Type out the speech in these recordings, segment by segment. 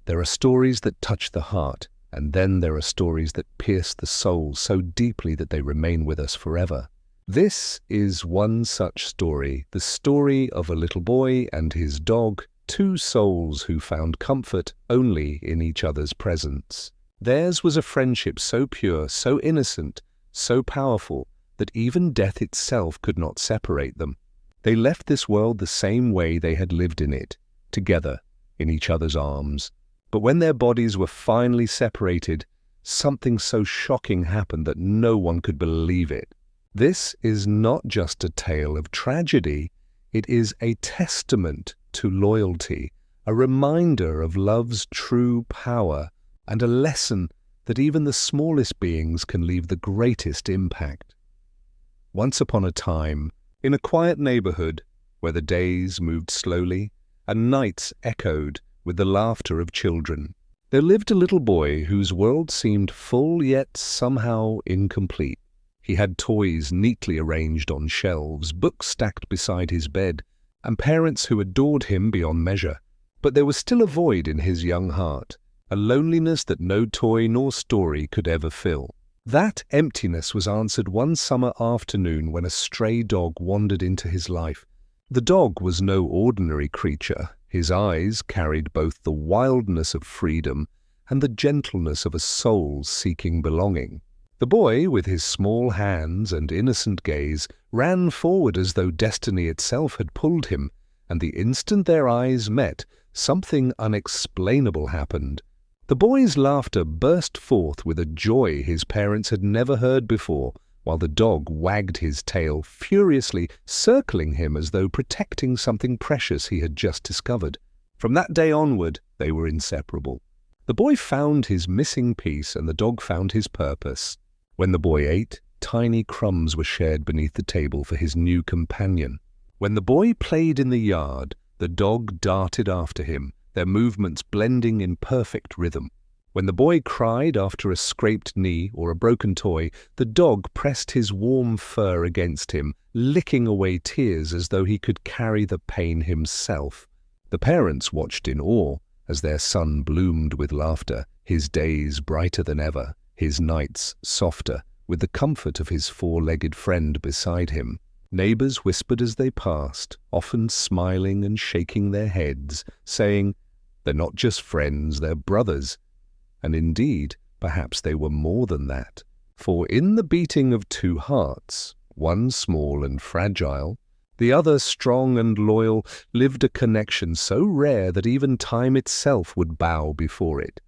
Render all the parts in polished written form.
There are stories that touch the heart, and then there are stories that pierce the soul so deeply that they remain with us forever. This is one such story, the story of a little boy and his dog, two souls who found comfort only in each other's presence. Theirs was a friendship so pure, so innocent, so powerful, that even death itself could not separate them. They left this world the same way they had lived in it, together, in each other's arms. But when their bodies were finally separated, something so shocking happened that no one could believe it. This is not just a tale of tragedy, it is a testament to loyalty, a reminder of love's true power, and a lesson that even the smallest beings can leave the greatest impact. Once upon a time, in a quiet neighborhood where the days moved slowly and nights echoed with the laughter of children, there lived a little boy whose world seemed full yet somehow incomplete. He had toys neatly arranged on shelves, books stacked beside his bed, and parents who adored him beyond measure. But there was still a void in his young heart, a loneliness that no toy nor story could ever fill. That emptiness was answered one summer afternoon when a stray dog wandered into his life. The dog was no ordinary creature. His eyes carried both the wildness of freedom and the gentleness of a soul seeking belonging. The boy, with his small hands and innocent gaze, ran forward as though destiny itself had pulled him, and the instant their eyes met, something unexplainable happened. The boy's laughter burst forth with a joy his parents had never heard before, while the dog wagged his tail furiously, circling him as though protecting something precious he had just discovered. From that day onward, they were inseparable. The boy found his missing piece, and the dog found his purpose. When the boy ate, tiny crumbs were shared beneath the table for his new companion. When the boy played in the yard, the dog darted after him, their movements blending in perfect rhythm. When the boy cried after a scraped knee or a broken toy, the dog pressed his warm fur against him, licking away tears as though he could carry the pain himself. The parents watched in awe as their son bloomed with laughter, his days brighter than ever, his nights softer, with the comfort of his four-legged friend beside him. Neighbors whispered as they passed, often smiling and shaking their heads, saying, "They're not just friends, they're brothers." And indeed, perhaps they were more than that. For in the beating of two hearts, one small and fragile, the other strong and loyal, lived a connection so rare that even time itself would bow before it.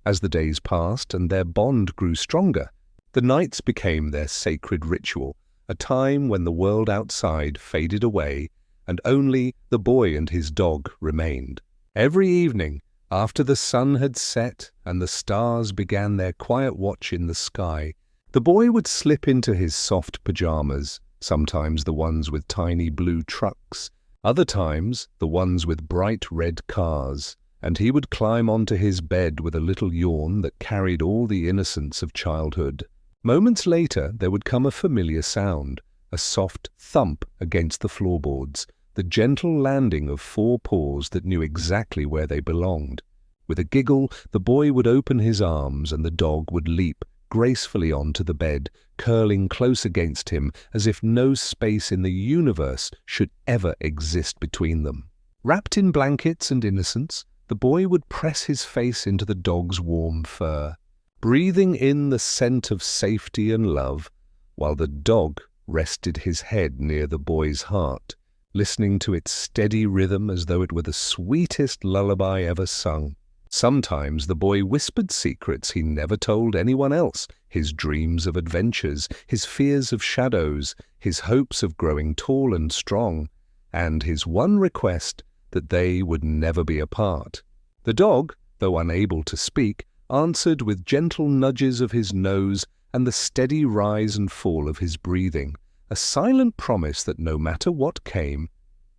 As the days passed and their bond grew stronger, the nights became their sacred ritual, a time when the world outside faded away and only the boy and his dog remained. Every evening, after the sun had set and the stars began their quiet watch in the sky, the boy would slip into his soft pajamas, sometimes the ones with tiny blue trucks, other times the ones with bright red cars, and he would climb onto his bed with a little yawn that carried all the innocence of childhood. Moments later there would come a familiar sound, a soft thump against the floorboards, the gentle landing of four paws that knew exactly where they belonged. With a giggle, the boy would open his arms and the dog would leap gracefully onto the bed, curling close against him as if no space in the universe should ever exist between them. Wrapped in blankets and innocence, the boy would press his face into the dog's warm fur, breathing in the scent of safety and love, while the dog rested his head near the boy's heart, listening to its steady rhythm as though it were the sweetest lullaby ever sung. Sometimes the boy whispered secrets he never told anyone else, his dreams of adventures, his fears of shadows, his hopes of growing tall and strong, and his one request that they would never be apart. The dog, though unable to speak, answered with gentle nudges of his nose and the steady rise and fall of his breathing, a silent promise that no matter what came,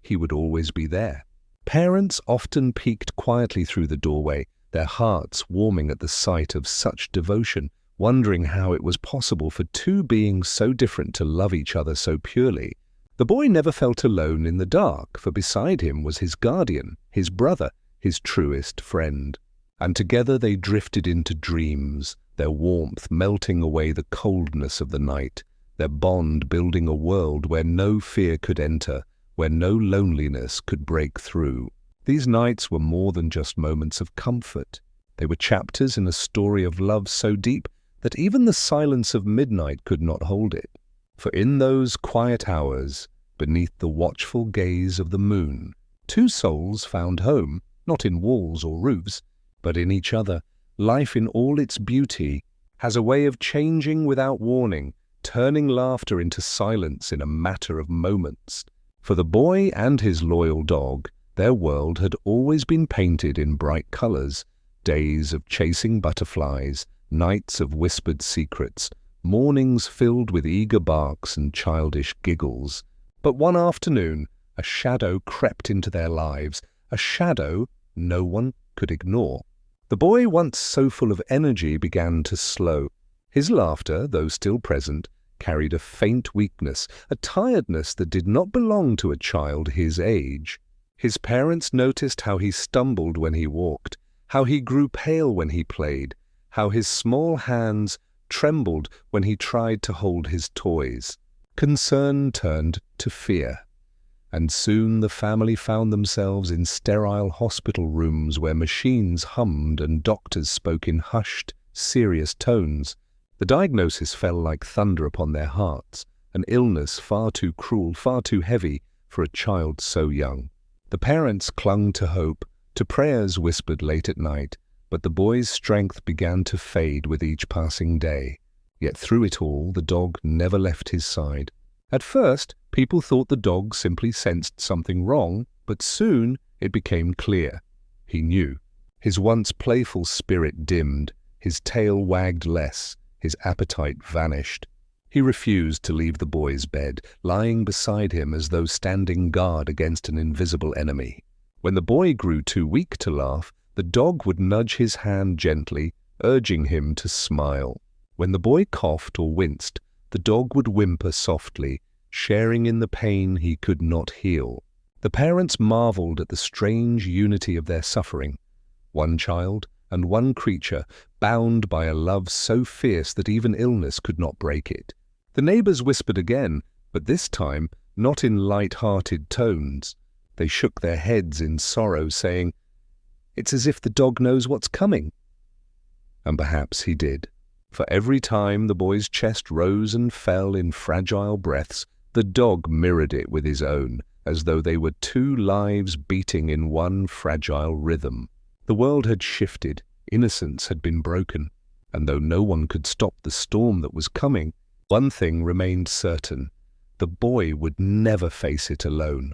he would always be there. Parents often peeked quietly through the doorway, their hearts warming at the sight of such devotion, wondering how it was possible for two beings so different to love each other so purely. The boy never felt alone in the dark, for beside him was his guardian, his brother, his truest friend. And together they drifted into dreams, their warmth melting away the coldness of the night, their bond building a world where no fear could enter, where no loneliness could break through. These nights were more than just moments of comfort. They were chapters in a story of love so deep that even the silence of midnight could not hold it. For in those quiet hours, beneath the watchful gaze of the moon, two souls found home, not in walls or roofs, but in each other. Life in all its beauty has a way of changing without warning, turning laughter into silence in a matter of moments. For the boy and his loyal dog, their world had always been painted in bright colors, days of chasing butterflies, nights of whispered secrets, mornings filled with eager barks and childish giggles. But one afternoon, a shadow crept into their lives, a shadow no one could ignore. The boy, once so full of energy, began to slow. His laughter, though still present, carried a faint weakness, a tiredness that did not belong to a child his age. His parents noticed how he stumbled when he walked, how he grew pale when he played, how his small hands trembled when he tried to hold his toys. Concern turned to fear, and soon the family found themselves in sterile hospital rooms where machines hummed and doctors spoke in hushed, serious tones. The diagnosis fell like thunder upon their hearts, an illness far too cruel, far too heavy for a child so young. The parents clung to hope, to prayers whispered late at night, but the boy's strength began to fade with each passing day. Yet through it all, the dog never left his side. At first, people thought the dog simply sensed something wrong, but soon it became clear. He knew. His once playful spirit dimmed, his tail wagged less, his appetite vanished. He refused to leave the boy's bed, lying beside him as though standing guard against an invisible enemy. When the boy grew too weak to laugh, the dog would nudge his hand gently, urging him to smile. When the boy coughed or winced, the dog would whimper softly, sharing in the pain he could not heal. The parents marveled at the strange unity of their suffering. One child and one creature, bound by a love so fierce that even illness could not break it. The neighbors whispered again, but this time not in light-hearted tones. They shook their heads in sorrow, saying, "It's as if the dog knows what's coming." And perhaps he did. For every time the boy's chest rose and fell in fragile breaths, the dog mirrored it with his own, as though they were two lives beating in one fragile rhythm. The world had shifted, innocence had been broken, and though no one could stop the storm that was coming, one thing remained certain: the boy would never face it alone.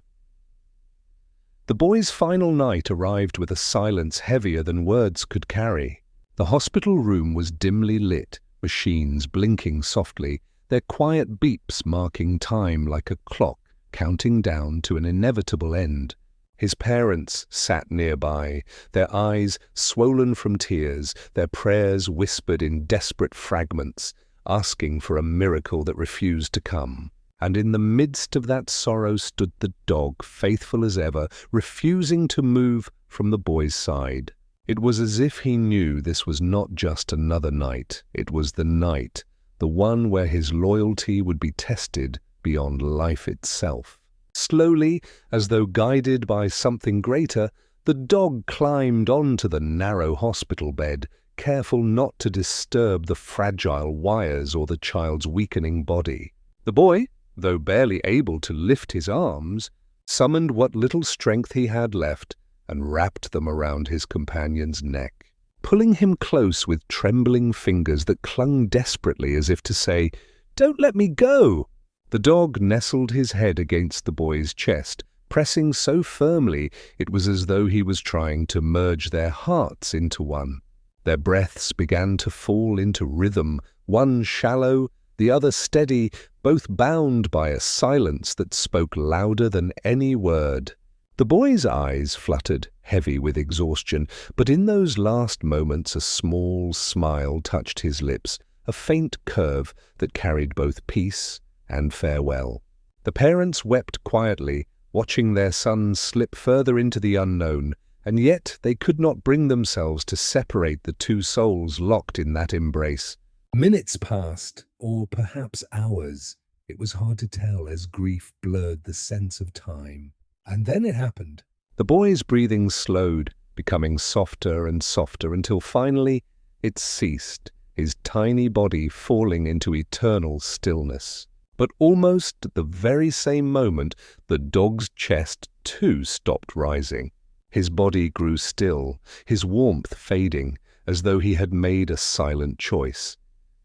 The boy's final night arrived with a silence heavier than words could carry. The hospital room was dimly lit, machines blinking softly, their quiet beeps marking time like a clock counting down to an inevitable end. His parents sat nearby, their eyes swollen from tears, their prayers whispered in desperate fragments, asking for a miracle that refused to come. And in the midst of that sorrow stood the dog, faithful as ever, refusing to move from the boy's side. It was as if he knew this was not just another night, it was the night, the one where his loyalty would be tested beyond life itself. Slowly, as though guided by something greater, the dog climbed onto the narrow hospital bed, careful not to disturb the fragile wires or the child's weakening body. The boy, though barely able to lift his arms, summoned what little strength he had left and wrapped them around his companion's neck, pulling him close with trembling fingers that clung desperately as if to say, "Don't let me go!" The dog nestled his head against the boy's chest, pressing so firmly it was as though he was trying to merge their hearts into one. Their breaths began to fall into rhythm, one shallow, the other steady, both bound by a silence that spoke louder than any word. The boy's eyes fluttered, heavy with exhaustion, but in those last moments a small smile touched his lips, a faint curve that carried both peace and farewell. The parents wept quietly, watching their son slip further into the unknown, and yet they could not bring themselves to separate the two souls locked in that embrace. Minutes passed, or perhaps hours. It was hard to tell as grief blurred the sense of time. And then it happened. The boy's breathing slowed, becoming softer and softer until finally it ceased, his tiny body falling into eternal stillness. But almost at the very same moment, the dog's chest too stopped rising. His body grew still, his warmth fading, as though he had made a silent choice.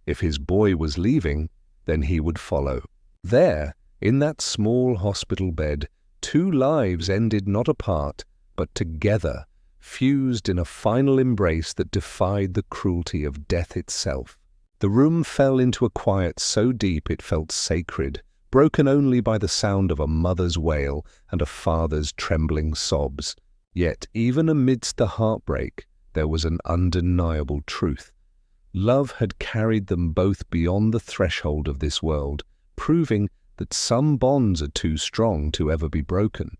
If his boy was leaving, then he would follow. There, in that small hospital bed, two lives ended not apart, but together, fused in a final embrace that defied the cruelty of death itself. The room fell into a quiet so deep it felt sacred, broken only by the sound of a mother's wail and a father's trembling sobs. Yet, even amidst the heartbreak, there was an undeniable truth. Love had carried them both beyond the threshold of this world, proving that some bonds are too strong to ever be broken,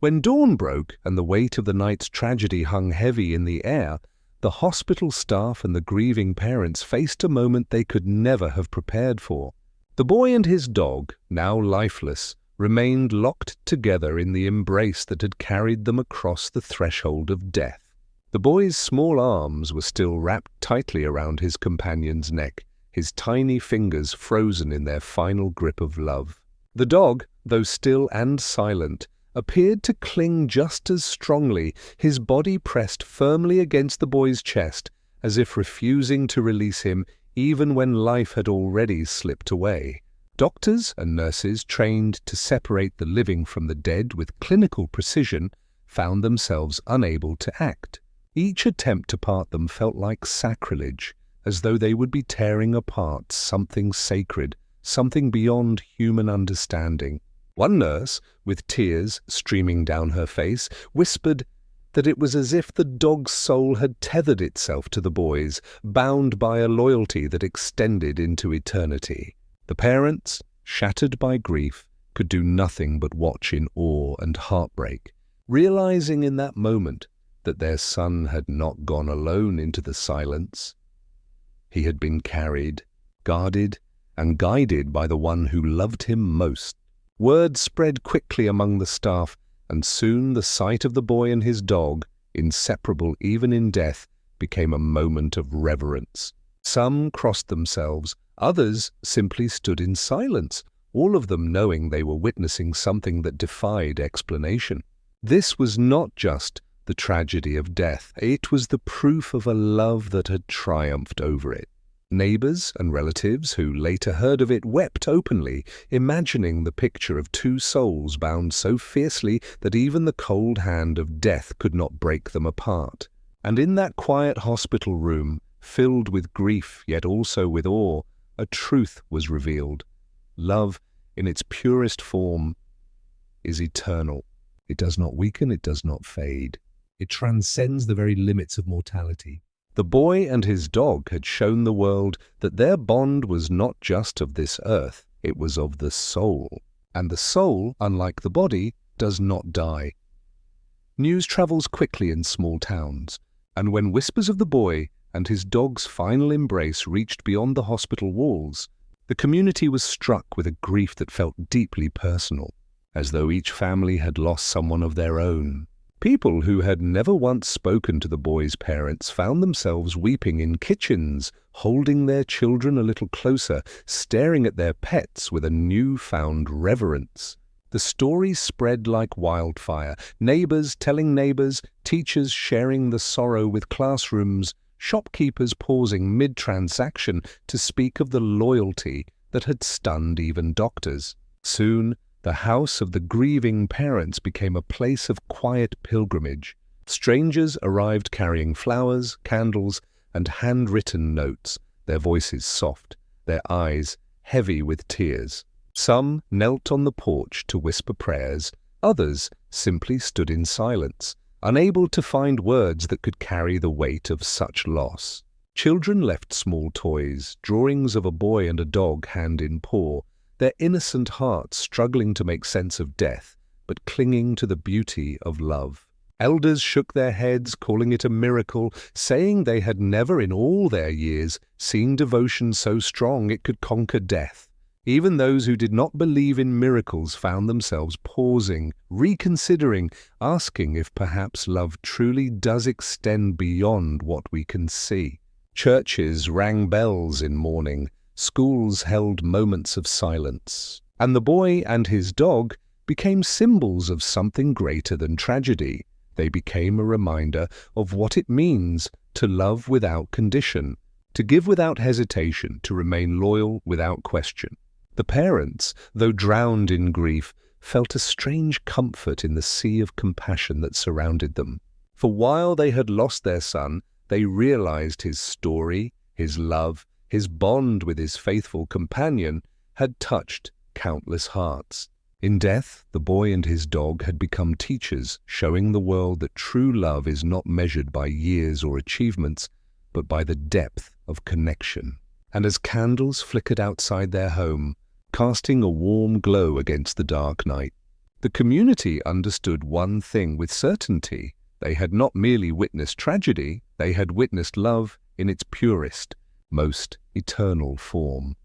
When dawn broke and the weight of the night's tragedy hung heavy in the air, the hospital staff and the grieving parents faced a moment they could never have prepared for. The boy and his dog, now lifeless, remained locked together in the embrace that had carried them across the threshold of death. The boy's small arms were still wrapped tightly around his companion's neck, his tiny fingers frozen in their final grip of love. The dog, though still and silent, appeared to cling just as strongly, his body pressed firmly against the boy's chest, as if refusing to release him even when life had already slipped away. Doctors and nurses trained to separate the living from the dead with clinical precision found themselves unable to act. Each attempt to part them felt like sacrilege, as though they would be tearing apart something sacred, something beyond human understanding. One nurse, with tears streaming down her face, whispered that it was as if the dog's soul had tethered itself to the boy's, bound by a loyalty that extended into eternity. The parents, shattered by grief, could do nothing but watch in awe and heartbreak, realizing in that moment that their son had not gone alone into the silence. He had been carried, guarded, and guided by the one who loved him most. Word spread quickly among the staff, and soon the sight of the boy and his dog, inseparable even in death, became a moment of reverence. Some crossed themselves, others simply stood in silence, all of them knowing they were witnessing something that defied explanation. This was not just the tragedy of death, it was the proof of a love that had triumphed over it. Neighbors and relatives who later heard of it wept openly, imagining the picture of two souls bound so fiercely that even the cold hand of death could not break them apart. And in that quiet hospital room, filled with grief yet also with awe, a truth was revealed. Love, in its purest form, is eternal. It does not weaken, it does not fade. It transcends the very limits of mortality. The boy and his dog had shown the world that their bond was not just of this earth, it was of the soul. And the soul, unlike the body, does not die. News travels quickly in small towns, and when whispers of the boy and his dog's final embrace reached beyond the hospital walls, the community was struck with a grief that felt deeply personal, as though each family had lost someone of their own. People who had never once spoken to the boy's parents found themselves weeping in kitchens, holding their children a little closer, staring at their pets with a newfound reverence. The story spread like wildfire, neighbors telling neighbors, teachers sharing the sorrow with classrooms, shopkeepers pausing mid-transaction to speak of the loyalty that had stunned even doctors. Soon, the house of the grieving parents became a place of quiet pilgrimage. Strangers arrived carrying flowers, candles, and handwritten notes, their voices soft, their eyes heavy with tears. Some knelt on the porch to whisper prayers, others simply stood in silence, unable to find words that could carry the weight of such loss. Children left small toys, drawings of a boy and a dog hand in paw, their innocent hearts struggling to make sense of death but clinging to the beauty of love. Elders shook their heads, calling it a miracle, saying they had never in all their years seen devotion so strong it could conquer death. Even those who did not believe in miracles found themselves pausing, reconsidering, asking if perhaps love truly does extend beyond what we can see. Churches rang bells in mourning, schools held moments of silence, and the boy and his dog became symbols of something greater than tragedy. They became a reminder of what it means to love without condition, to give without hesitation, to remain loyal without question. The parents, though drowned in grief, felt a strange comfort in the sea of compassion that surrounded them. For while they had lost their son, they realized his story, his love, his bond with his faithful companion had touched countless hearts. In death, the boy and his dog had become teachers, showing the world that true love is not measured by years or achievements, but by the depth of connection. And as candles flickered outside their home, casting a warm glow against the dark night, the community understood one thing with certainty. They had not merely witnessed tragedy, they had witnessed love in its purest, most eternal form.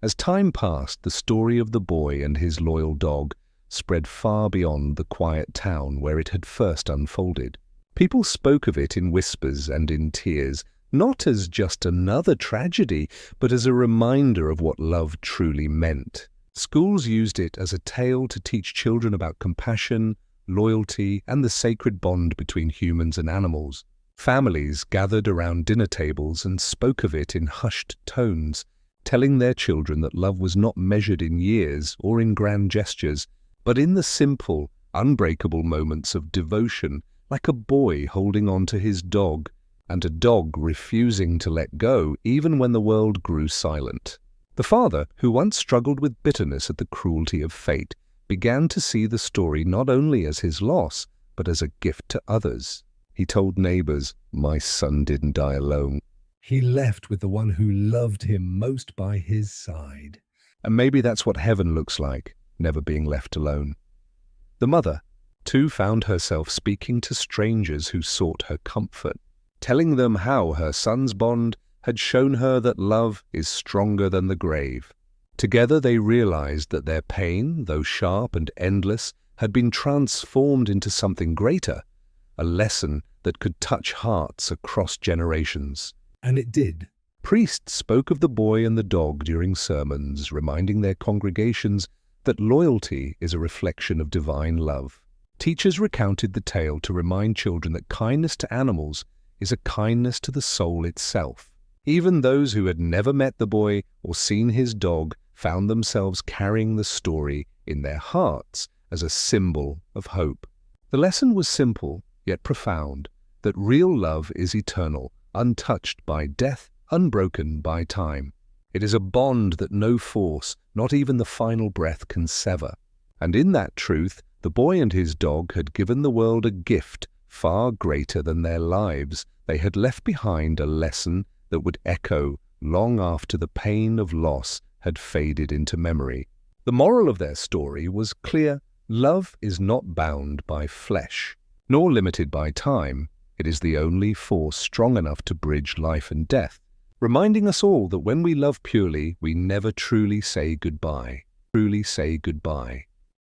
As time passed, the story of the boy and his loyal dog spread far beyond the quiet town where it had first unfolded. People spoke of it in whispers and in tears, not as just another tragedy, but as a reminder of what love truly meant. Schools used it as a tale to teach children about compassion, loyalty, and the sacred bond between humans and animals. Families gathered around dinner tables and spoke of it in hushed tones, telling their children that love was not measured in years or in grand gestures, but in the simple, unbreakable moments of devotion, like a boy holding on to his dog, and a dog refusing to let go even when the world grew silent. The father, who once struggled with bitterness at the cruelty of fate, began to see the story not only as his loss, but as a gift to others. He told neighbors, "My son didn't die alone. He left with the one who loved him most by his side." And maybe that's what heaven looks like, never being left alone. The mother, too, found herself speaking to strangers who sought her comfort, telling them how her son's bond had shown her that love is stronger than the grave. Together they realized that their pain, though sharp and endless, had been transformed into something greater, a lesson that could touch hearts across generations. And it did. Priests spoke of the boy and the dog during sermons, reminding their congregations that loyalty is a reflection of divine love. Teachers recounted the tale to remind children that kindness to animals is a kindness to the soul itself. Even those who had never met the boy or seen his dog found themselves carrying the story in their hearts as a symbol of hope. The lesson was simple, yet profound, that real love is eternal, untouched by death, unbroken by time. It is a bond that no force, not even the final breath, can sever. And in that truth, the boy and his dog had given the world a gift far greater than their lives. They had left behind a lesson that would echo long after the pain of loss had faded into memory. The moral of their story was clear. Love is not bound by flesh, nor limited by time. It is the only force strong enough to bridge life and death, reminding us all that when we love purely, we never truly say goodbye. Truly say goodbye.